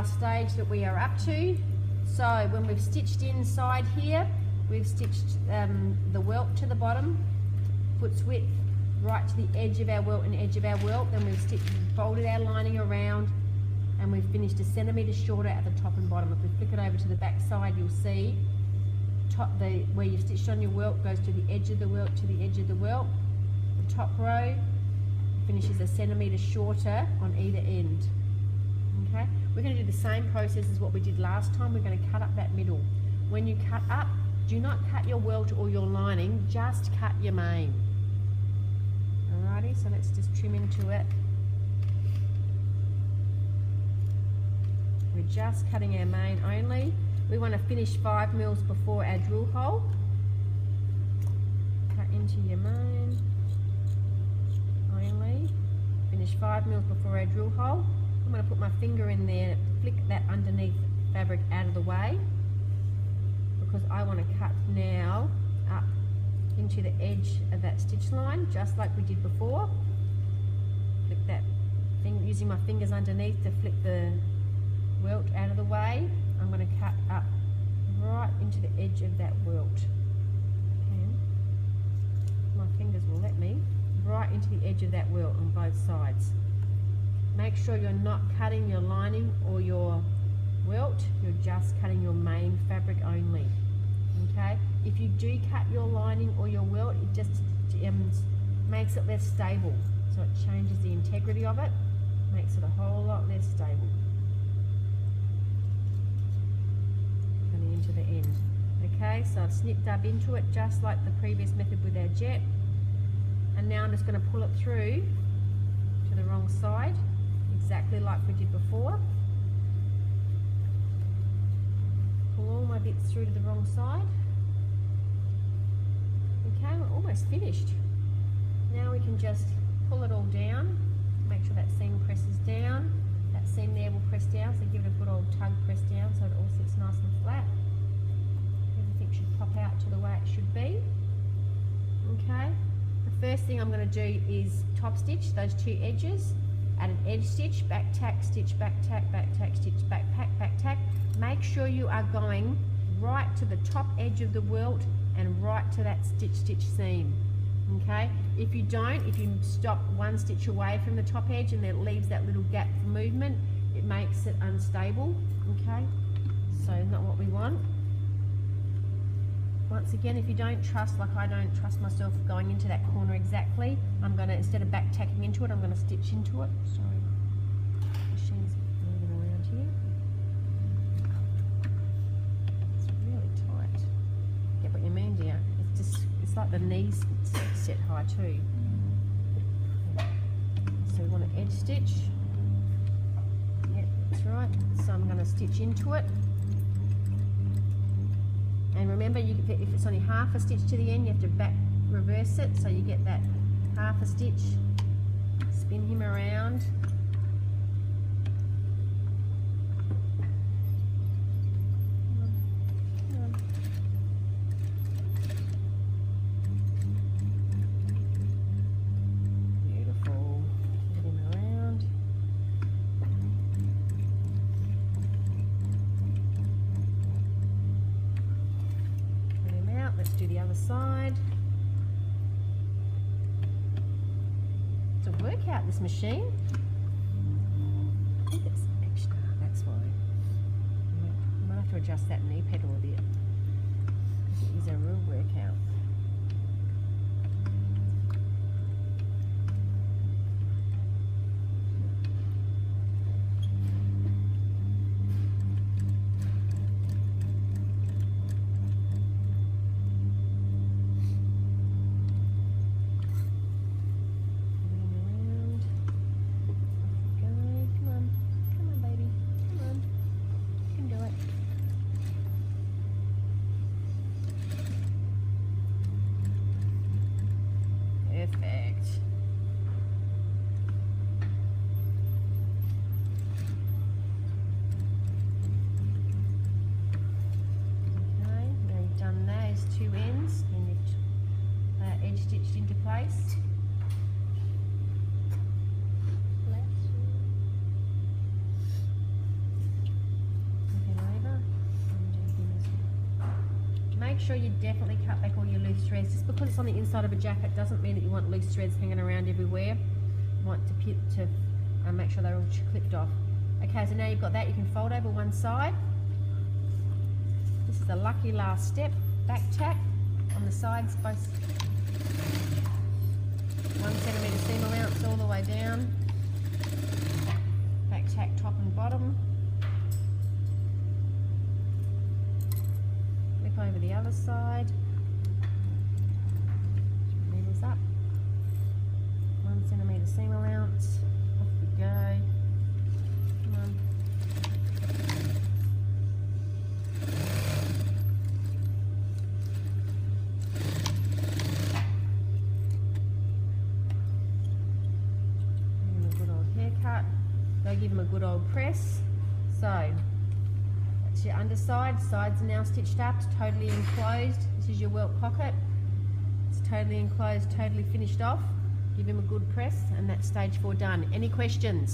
last stage that we are up to. So when we've stitched inside here, we've stitched the welt to the bottom, foot's width right to the edge of our welt and edge of our welt. Then we've folded our lining around, and we've finished a centimetre shorter at the top and bottom. If we flick it over to the back side, you'll see where you've stitched on your welt goes to the edge of the welt to the edge of the welt. The top row finishes a centimetre shorter on either end. Okay, we're going to do the same process as what we did last time. We're going to cut up that middle. When you cut up, do not cut your welt or your lining, just cut your main. Alrighty, so let's just trim into it. We're just cutting our main only. We want to finish 5 mils before our drill hole. Cut into your main only. Finish 5 mils before our drill hole. I'm going to put my finger in there, flick that underneath fabric out of the way, because I want to cut now up into the edge of that stitch line, just like we did before. Flick that thing, using my fingers underneath to flick the welt out of the way. I'm going to cut up right into the edge of that welt. Okay. My fingers will let me, right into the edge of that welt on both sides. Make sure you're not cutting your lining or your welt, you're just cutting your main fabric only. Okay, if you do cut your lining or your welt, it just makes it less stable, so it changes the integrity of it, makes it a whole lot less stable. Coming into the end. Okay, so I've snipped up into it just like the previous method with our jet, and now I'm just going to pull it through to the wrong side, exactly like we did before. Pull all my bits through to the wrong side. Okay, we're almost finished. Now we can just pull it all down, make sure that seam presses down. That seam there will press down, so give it a good old tug, press down so it all sits nice and flat. Everything should pop out to the way it should be. Okay, the first thing I'm going to do is top stitch those two edges. Add an edge stitch, back tack, stitch, back tack, stitch, back tack. Make sure you are going right to the top edge of the welt and right to that stitch seam. Okay, if you don't, if you stop one stitch away from the top edge and it leaves that little gap for movement, it makes it unstable. Okay, so not what we want. Once again, if you don't trust, like I don't trust myself going into that corner exactly, I'm going to, instead of back tacking into it, I'm going to stitch into it. Sorry, machine's moving around here. It's really tight. Get what you mean, dear? It's just, it's like the knees set high too. So we want to edge stitch. Yep, that's right. So I'm going to stitch into it. And remember, if it's only half a stitch to the end, you have to back reverse it, so you get that half a stitch. Spin him around. Beautiful. Get him around. Let's do the other side. It's a workout, this machine. I think it's extra, that's why. I might have to adjust that knee pedal a bit, because it is a real workout. make sure you definitely cut back all your loose threads. Just because it's on the inside of a jacket doesn't mean that you want loose threads hanging around everywhere. You want to make sure they're all clipped off. Okay, so now you've got that, you can fold over one side. This is the lucky last step. Back tack on the sides, both 1 centimetre seam allowance all the way down. Back tack top and bottom. Flip over the other side. Needles up. 1 centimetre seam allowance. Off we go. Come on. Go give them a good old press. So that's your underside. Sides are now stitched up. It's totally enclosed. This is your welt pocket. It's totally enclosed, totally finished off. Give him a good press, and that's stage 4 done. Any questions?